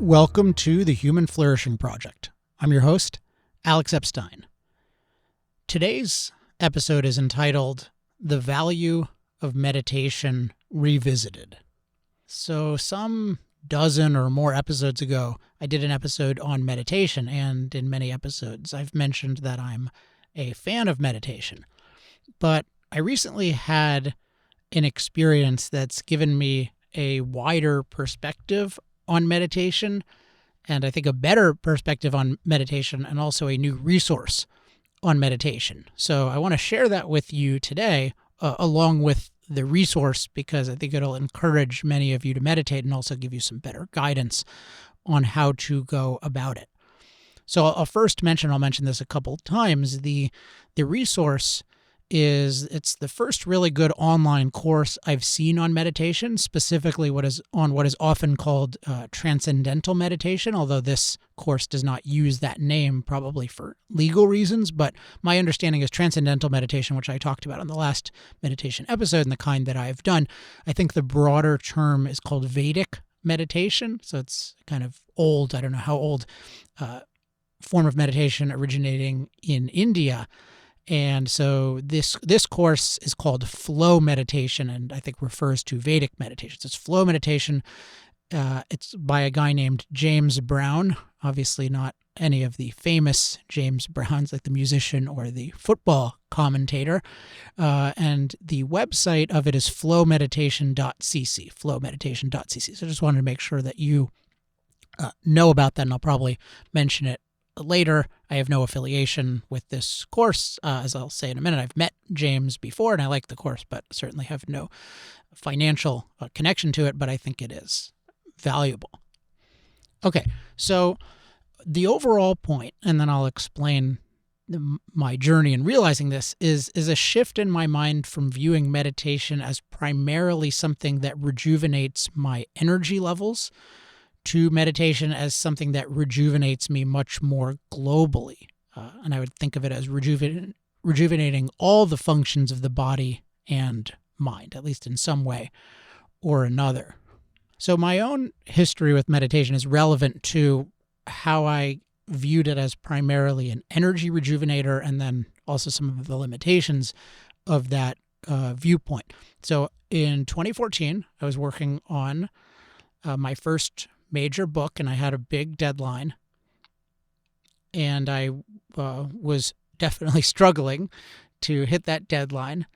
Welcome to the Human Flourishing Project. I'm your host, Alex Epstein. Today's episode is entitled The Value of Meditation Revisited. So some dozen or more episodes ago, I did an episode on meditation, and in many episodes I've mentioned that I'm a fan of meditation. But I recently had an experience that's given me a wider perspective on meditation, and I think a better perspective on meditation, and also a new resource on meditation. So I want to share that with you today, along with the resource, because I think it'll encourage many of you to meditate and also give you some better guidance on how to go about it. So I'll mention this a couple times. The resource it's the first really good online course I've seen on meditation, specifically what is often called transcendental meditation, although this course does not use that name, probably for legal reasons. But my understanding is transcendental meditation, which I talked about on the last meditation episode and the kind that I've done. I think the broader term is called Vedic meditation. So it's kind of old, I don't know how old, form of meditation originating in India. And so this course is called Flow Meditation, and I think refers to Vedic meditation. So it's Flow Meditation. It's by a guy named James Brown, obviously not any of the famous James Browns like the musician or the football commentator. And the website of it is flowmeditation.cc, flowmeditation.cc. So I just wanted to make sure that you know about that, and I'll probably mention it later. I have no affiliation with this course. As I'll say in a minute, I've met James before and I like the course, but certainly have no financial connection to it, but I think it is valuable. Okay, so the overall point, and then I'll explain my journey in realizing this, is a shift in my mind from viewing meditation as primarily something that rejuvenates my energy levels to meditation as something that rejuvenates me much more globally. And I would think of it as rejuvenating all the functions of the body and mind, at least in some way or another. So my own history with meditation is relevant to how I viewed it as primarily an energy rejuvenator, and then also some of the limitations of that viewpoint. So in 2014, I was working on my first major book, and I had a big deadline, and I was definitely struggling to hit that deadline.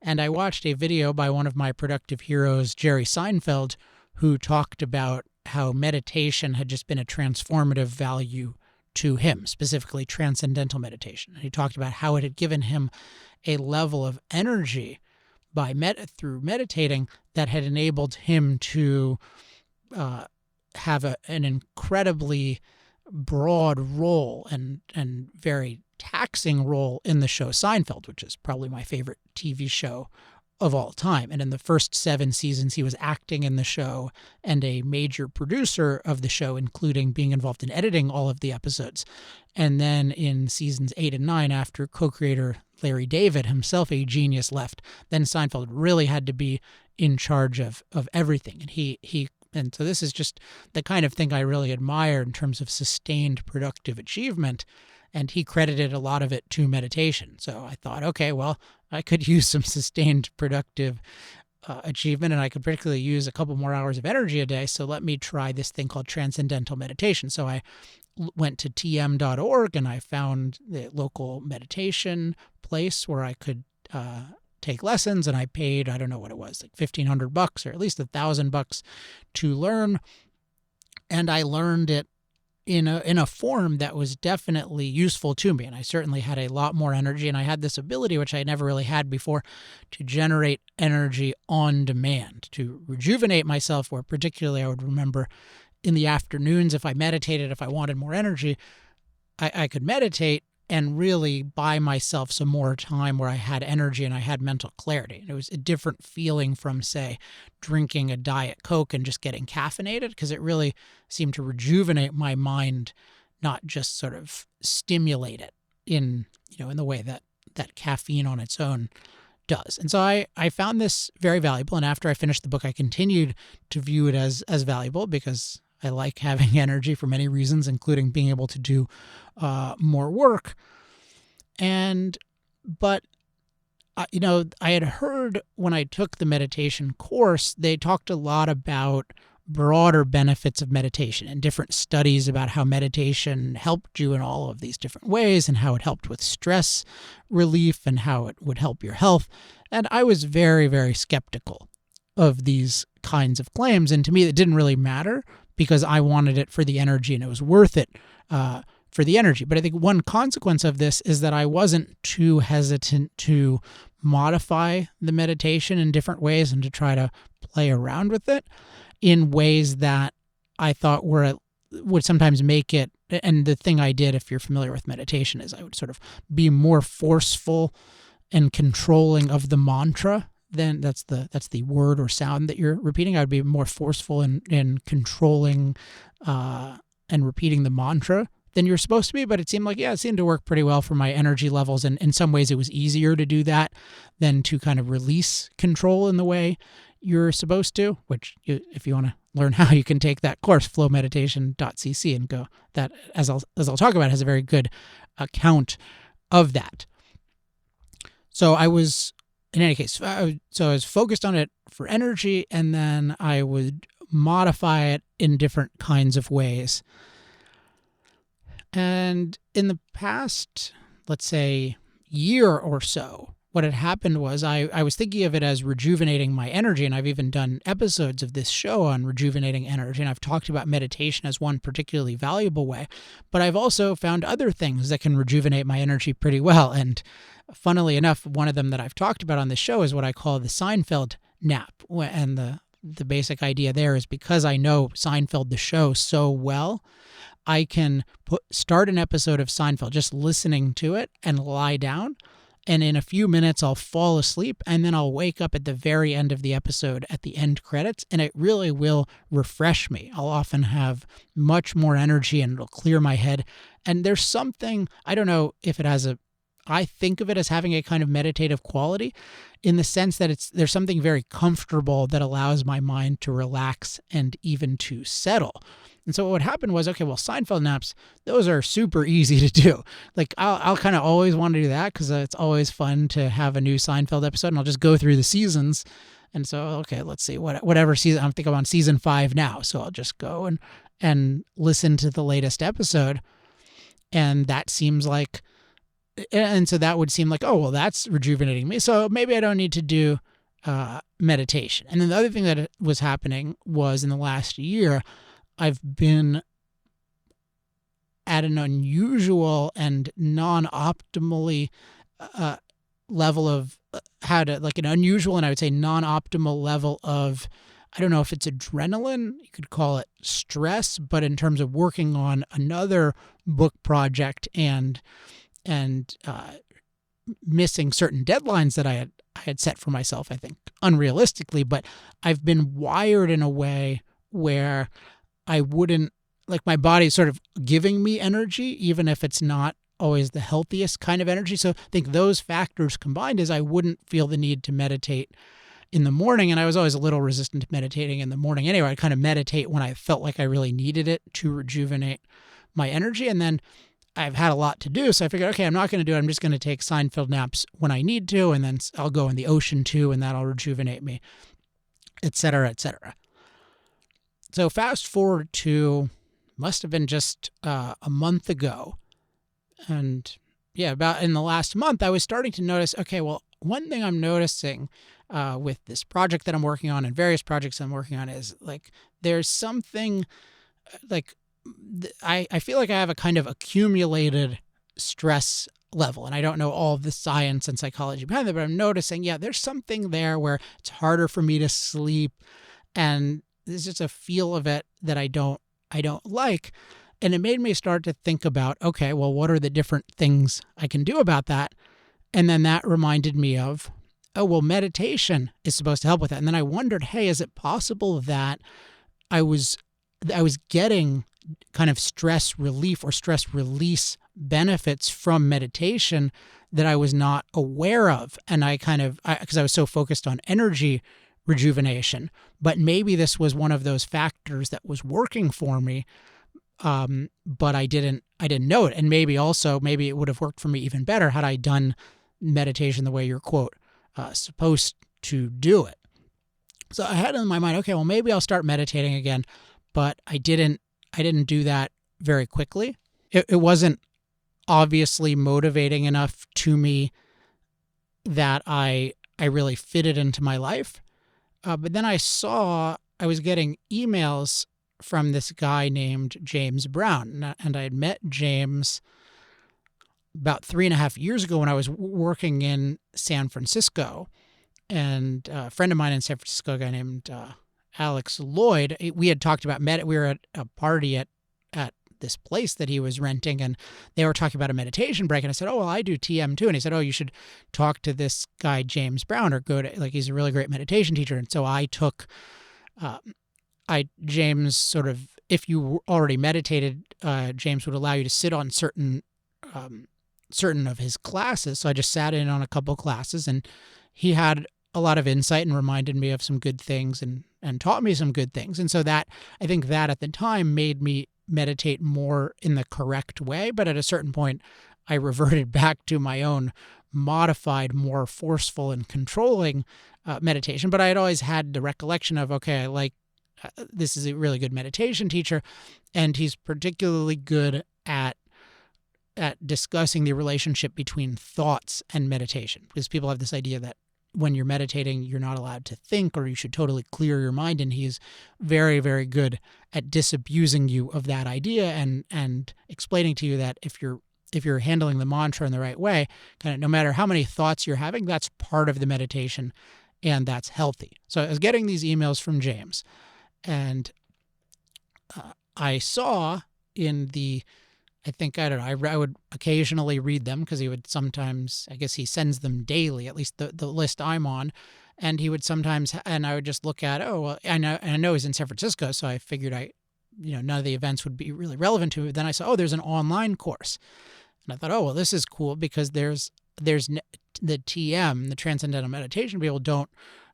And I watched a video by one of my productive heroes, Jerry Seinfeld, who talked about how meditation had just been a transformative value to him, specifically transcendental meditation. And he talked about how it had given him a level of energy through meditating that had enabled him to have an incredibly broad role and very taxing role in the show Seinfeld, which is probably my favorite TV show of all time. And in the first 7 seasons, he was acting in the show and a major producer of the show, including being involved in editing all of the episodes. And then in seasons 8 and 9, after co-creator Larry David, himself a genius, left, then Seinfeld really had to be in charge of everything. And so this is just the kind of thing I really admire in terms of sustained productive achievement. And he credited a lot of it to meditation. So I thought, okay, well, I could use some sustained productive achievement, and I could particularly use a couple more hours of energy a day. So let me try this thing called transcendental meditation. So I went to tm.org and I found the local meditation place where I could take lessons, and I paid, I don't know what it was, like $1,500 or at least $1,000 to learn. And I learned it in a form that was definitely useful to me. And I certainly had a lot more energy, and I had this ability, which I never really had before, to generate energy on demand, to rejuvenate myself, where particularly I would remember in the afternoons, if I meditated, if I wanted more energy, I could meditate and really buy myself some more time where I had energy and I had mental clarity. And it was a different feeling from, say, drinking a Diet Coke and just getting caffeinated, because it really seemed to rejuvenate my mind, not just sort of stimulate it in the way that caffeine on its own does. And so I found this very valuable. And after I finished the book, I continued to view it as valuable, because I like having energy for many reasons, including being able to do more work. But I had heard when I took the meditation course, they talked a lot about broader benefits of meditation and different studies about how meditation helped you in all of these different ways and how it helped with stress relief and how it would help your health. And I was very, very skeptical of these kinds of claims. And to me, it didn't really matter because I wanted it for the energy and it was worth it for the energy. But I think one consequence of this is that I wasn't too hesitant to modify the meditation in different ways and to try to play around with it in ways that I thought would sometimes make it. And the thing I did, if you're familiar with meditation, is I would sort of be more forceful and controlling of the mantra. Then that's the word or sound that you're repeating. I would be more forceful in controlling and repeating the mantra than you're supposed to be. But it seemed to work pretty well for my energy levels. And in some ways, it was easier to do that than to kind of release control in the way you're supposed to, which if you want to learn how, you can take that course, flowmeditation.cc, and go. That, as I'll talk about, has a very good account of that. So I was, in any case, I was focused on it for energy, and then I would modify it in different kinds of ways. And in the past, let's say, year or so, what had happened was I was thinking of it as rejuvenating my energy, and I've even done episodes of this show on rejuvenating energy, and I've talked about meditation as one particularly valuable way, but I've also found other things that can rejuvenate my energy pretty well. And funnily enough, one of them that I've talked about on this show is what I call the Seinfeld Nap. And the basic idea there is, because I know Seinfeld, the show, so well, I can start an episode of Seinfeld just listening to it and lie down. And in a few minutes, I'll fall asleep, and then I'll wake up at the very end of the episode at the end credits, and it really will refresh me. I'll often have much more energy, and it'll clear my head. And there's something, I don't know if it has I think of it as having a kind of meditative quality, in the sense that there's something very comfortable that allows my mind to relax and even to settle. And so what happened was, okay, well, Seinfeld naps, those are super easy to do. Like, I'll kind of always want to do that because it's always fun to have a new Seinfeld episode, and I'll just go through the seasons. And so, okay, let's see, whatever season, I think I'm on season 5 now, so I'll just go and listen to the latest episode. And that seems like, and so that would seem like, oh, well, that's rejuvenating me, so maybe I don't need to do meditation. And then the other thing that was happening was, in the last year, I've been at an unusual and non-optimally level of an unusual and I would say non-optimal level of, I don't know if it's adrenaline, you could call it stress, but in terms of working on another book project and missing certain deadlines that I had set for myself, I think unrealistically, but I've been wired in a way where I wouldn't, like, my body's sort of giving me energy, even if it's not always the healthiest kind of energy. So I think those factors combined is I wouldn't feel the need to meditate in the morning. And I was always a little resistant to meditating in the morning anyway. I kind of meditate when I felt like I really needed it to rejuvenate my energy. And then I've had a lot to do. So I figured, okay, I'm not going to do it. I'm just going to take Seinfeld naps when I need to. And then I'll go in the ocean too, and that'll rejuvenate me, et cetera, et cetera. So fast forward to, must have been just a month ago. And yeah, about in the last month, I was starting to notice, okay, well, one thing I'm noticing with this project that I'm working on and various projects I'm working on is, like, there's something, like, I feel like I have a kind of accumulated stress level, and I don't know all of the science and psychology behind it, but I'm noticing, yeah, there's something there where it's harder for me to sleep, and there's just a feel of it that I don't like. And it made me start to think about, okay, well, what are the different things I can do about that? And then that reminded me of, oh, well, meditation is supposed to help with that. And then I wondered, hey, is it possible that I was getting kind of stress relief or stress release benefits from meditation that I was not aware of? And because I was so focused on energy rejuvenation. But maybe this was one of those factors that was working for me, but I didn't know it. And maybe it would have worked for me even better had I done meditation the way you're, quote, supposed to do it. So I had in my mind, okay, well, maybe I'll start meditating again, but I didn't do that very quickly. It wasn't obviously motivating enough to me that I really fit it into my life. But then I was getting emails from this guy named James Brown, and I had met James about 3.5 years ago when I was working in San Francisco. And a friend of mine in San Francisco, a guy named Alex Lloyd, we had talked about we were at a party at this place that he was renting, and they were talking about a meditation break. And I said, oh, well, I do TM too. And he said, oh, you should talk to this guy, James Brown, or go to, like, he's a really great meditation teacher. And so I took, James sort of, if you already meditated, James would allow you to sit on certain of his classes. So I just sat in on a couple classes, and he had a lot of insight and reminded me of some good things and taught me some good things. And so that, I think that at the time made me meditate more in the correct way. But at a certain point, I reverted back to my own modified, more forceful and controlling meditation. But I had always had the recollection of, okay, I like, this is a really good meditation teacher, and he's particularly good at discussing the relationship between thoughts and meditation. Because people have this idea that when you're meditating, you're not allowed to think, or you should totally clear your mind. And he's very, very good at disabusing you of that idea and explaining to you that if you're handling the mantra in the right way, kind of no matter how many thoughts you're having, that's part of the meditation, and that's healthy. So I was getting these emails from James, and I saw in the, I would occasionally read them because he would sometimes, I guess he sends them daily, at least the list I'm on. And he would sometimes, and I would just look at, oh, well, I know he's in San Francisco. So I figured none of the events would be really relevant to it. Then I saw, oh, there's an online course. And I thought, oh, well, this is cool because there's the TM, the Transcendental Meditation people don't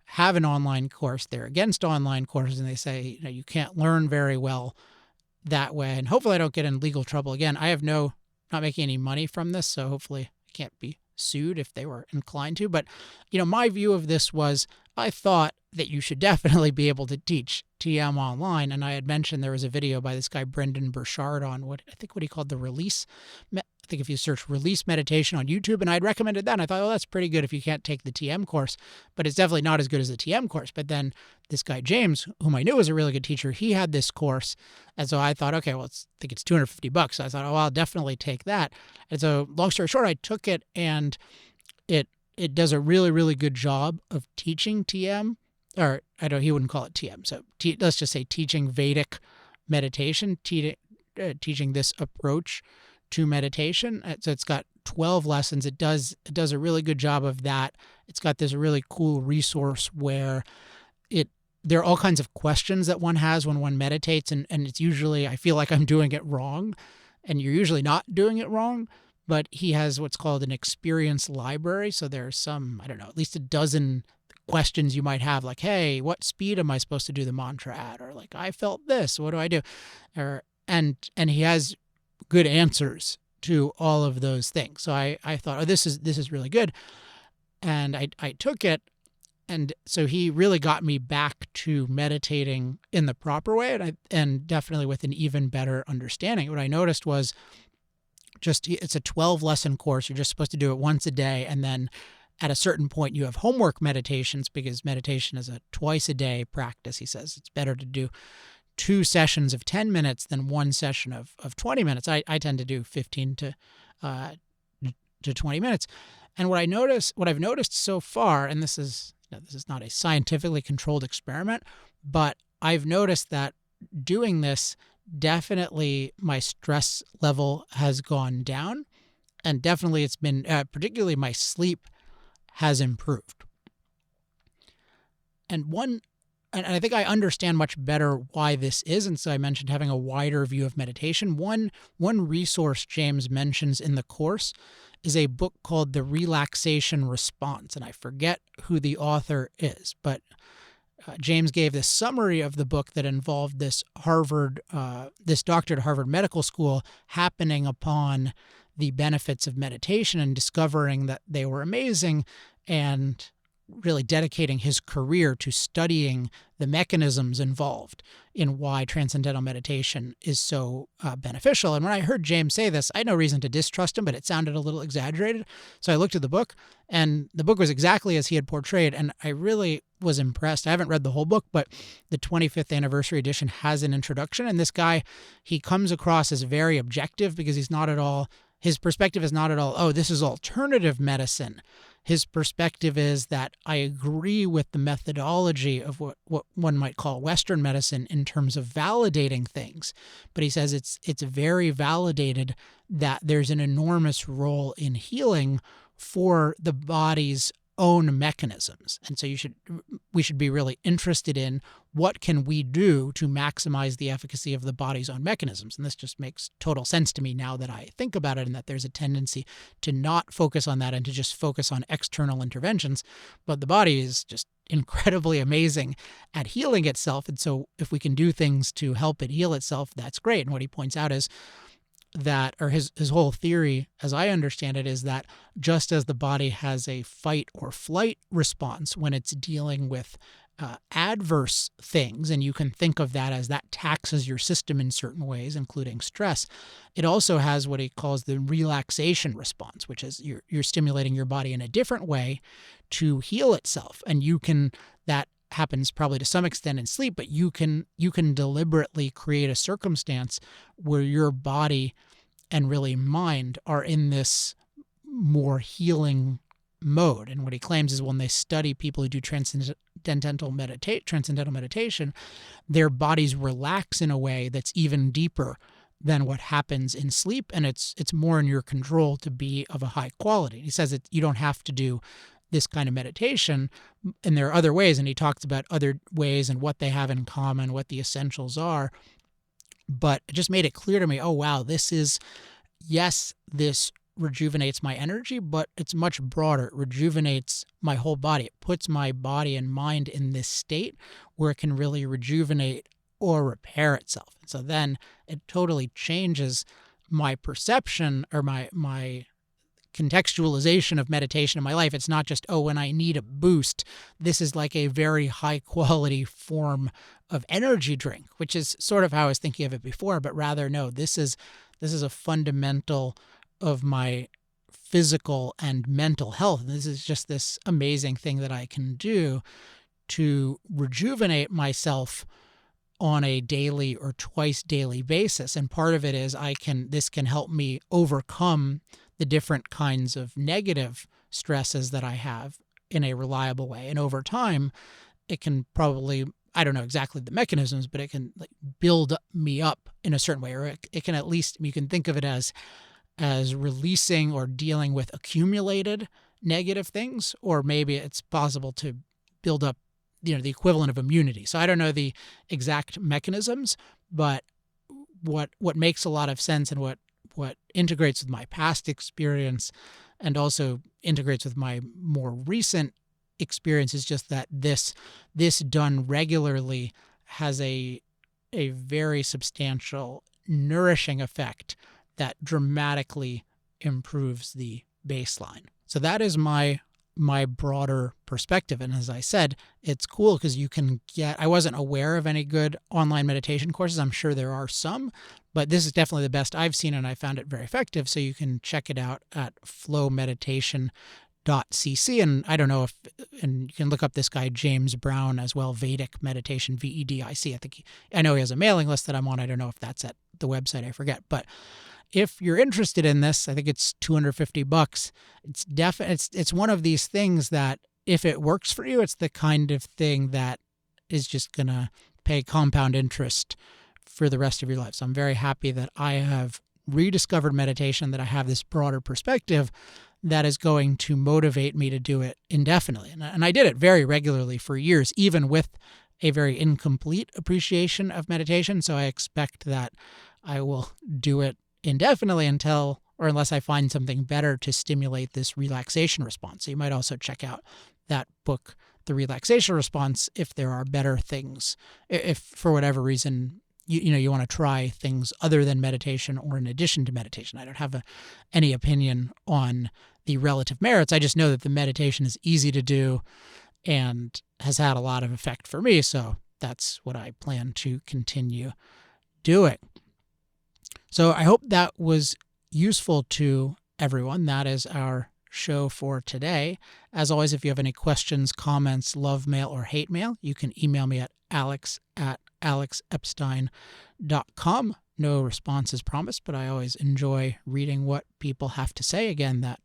have an online course. They're against online courses, and they say, you can't learn very well that way. And hopefully I don't get in legal trouble again. I have not making any money from this, so hopefully I can't be sued if they were inclined to. But, my view of this was, I thought that you should definitely be able to teach TM online. And I had mentioned there was a video by this guy, Brendan Burchard, on what he called the release. I think if you search release meditation on YouTube, and I'd recommended that. And I thought, oh, that's pretty good if you can't take the TM course, but it's definitely not as good as the TM course. But then this guy, James, whom I knew was a really good teacher, he had this course. And so I thought, okay, well, I think it's $250. So I thought, oh, I'll definitely take that. And so long story short, I took it, and it does a really, really good job of teaching TM, or he wouldn't call it TM. So let's just say teaching Vedic meditation, teaching this approach to meditation. So it's got 12 lessons. It does a really good job of that. It's got this really cool resource where there are all kinds of questions that one has when one meditates, and it's usually, I feel like I'm doing it wrong, and you're usually not doing it wrong, but he has what's called an experience library. So there's some, at least a dozen questions you might have, like, hey, what speed am I supposed to do the mantra at? Or like, I felt this, what do I do? And he has good answers to all of those things. So I thought, oh, this is really good. And I took it. And so he really got me back to meditating in the proper way, and definitely with an even better understanding. What I noticed was it's a 12-lesson course. You're just supposed to do it once a day. And then at a certain point, you have homework meditations, because meditation is a twice-a-day practice. He says it's better to do 2 sessions of 10 minutes than 1 session of 20 minutes. I tend to do 15 to 20 minutes. And what I've noticed so far, and this is not a scientifically controlled experiment, but I've noticed that doing this, definitely my stress level has gone down, and definitely it's been, particularly my sleep has improved. And I think I understand much better why this is. And so I mentioned having a wider view of meditation. One resource James mentions in the course is a book called The Relaxation Response. And I forget who the author is, but James gave this summary of the book that involved this doctor at Harvard Medical School happening upon the benefits of meditation and discovering that they were amazing, and really dedicating his career to studying the mechanisms involved in why transcendental meditation is so beneficial. And when I heard James say this, I had no reason to distrust him, but it sounded a little exaggerated. So I looked at the book, and the book was exactly as he had portrayed, and I really was impressed. I haven't read the whole book, but the 25th anniversary edition has an introduction, and this guy, he comes across as very objective because his perspective is not at all, oh, this is alternative medicine. His perspective is that I agree with the methodology of what one might call Western medicine in terms of validating things. But he says it's very validated that there's an enormous role in healing for the body's own mechanisms. And so we should be really interested in what can we do to maximize the efficacy of the body's own mechanisms. And this just makes total sense to me now that I think about it, and that there's a tendency to not focus on that and to just focus on external interventions. But the body is just incredibly amazing at healing itself. And so if we can do things to help it heal itself, that's great. And what he points out is that, or his whole theory, as I understand it, is that just as the body has a fight or flight response when it's dealing with adverse things, and you can think of that as that taxes your system in certain ways, including stress, it also has what he calls the relaxation response, which is you're stimulating your body in a different way to heal itself. And that happens probably to some extent in sleep, but you can deliberately create a circumstance where your body and really mind are in this more healing mode. And what he claims is when they study people who do transcendental meditation, their bodies relax in a way that's even deeper than what happens in sleep, and it's more in your control to be of a high quality. He says that you don't have to do this kind of meditation, and there are other ways, and he talks about other ways and what they have in common, what the essentials are. But it just made it clear to me, oh wow, this rejuvenates my energy, but it's much broader. It rejuvenates my whole body. It puts my body and mind in this state where it can really rejuvenate or repair itself. And so then it totally changes my perception or my contextualization of meditation in my life. It's not just, oh, when I need a boost, this is like a very high quality form of energy drink, which is sort of how I was thinking of it before, but rather, no, this is a fundamental of my physical and mental health. This is just this amazing thing that I can do to rejuvenate myself on a daily or twice daily basis. And part of it is this can help me overcome the different kinds of negative stresses that I have in a reliable way. And over time, it can probably, I don't know exactly the mechanisms, but it can build me up in a certain way, or it can at least, you can think of it as releasing or dealing with accumulated negative things, or maybe it's possible to build up, the equivalent of immunity. So I don't know the exact mechanisms, but what makes a lot of sense and what integrates with my past experience and also integrates with my more recent experience is just that this done regularly has a very substantial nourishing effect that dramatically improves the baseline. So that is my broader perspective. And as I said, it's cool because I wasn't aware of any good online meditation courses. I'm sure there are some, but this is definitely the best I've seen, and I found it very effective. So you can check it out at flowmeditation.cc. And I don't know and you can look up this guy, James Brown, as well, Vedic Meditation, VEDIC. I know he has a mailing list that I'm on. I don't know if that's at the website. I forget. But if you're interested in this, I think it's $250. It's one of these things that if it works for you, it's the kind of thing that is just going to pay compound interest for the rest of your life. So I'm very happy that I have rediscovered meditation, that I have this broader perspective that is going to motivate me to do it indefinitely. And I did it very regularly for years, even with a very incomplete appreciation of meditation. So I expect that I will do it indefinitely unless I find something better to stimulate this relaxation response. So you might also check out that book the relaxation response if there are better things. If for whatever reason you want to try things other than meditation or in addition to meditation. I don't have any opinion on the relative merits. I just know that the meditation is easy to do and has had a lot of effect for me. So that's what I plan to continue doing. So I hope that was useful to everyone. That is our show for today. As always, if you have any questions, comments, love mail, or hate mail, you can email me at alex@alexepstein.com. No response is promised, but I always enjoy reading what people have to say. Again, that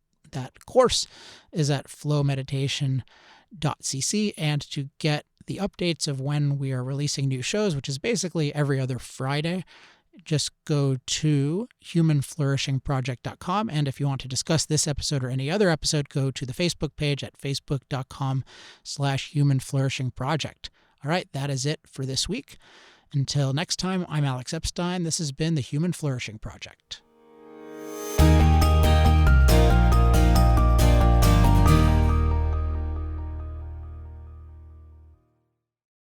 course is at flowmeditation.cc, and to get the updates of when we are releasing new shows, which is basically every other Friday, just go to humanflourishingproject.com. And if you want to discuss this episode or any other episode, go to the Facebook page at facebook.com/humanflourishingproject. All right, that is it for this week. Until next time, I'm Alex Epstein. This has been the Human Flourishing Project.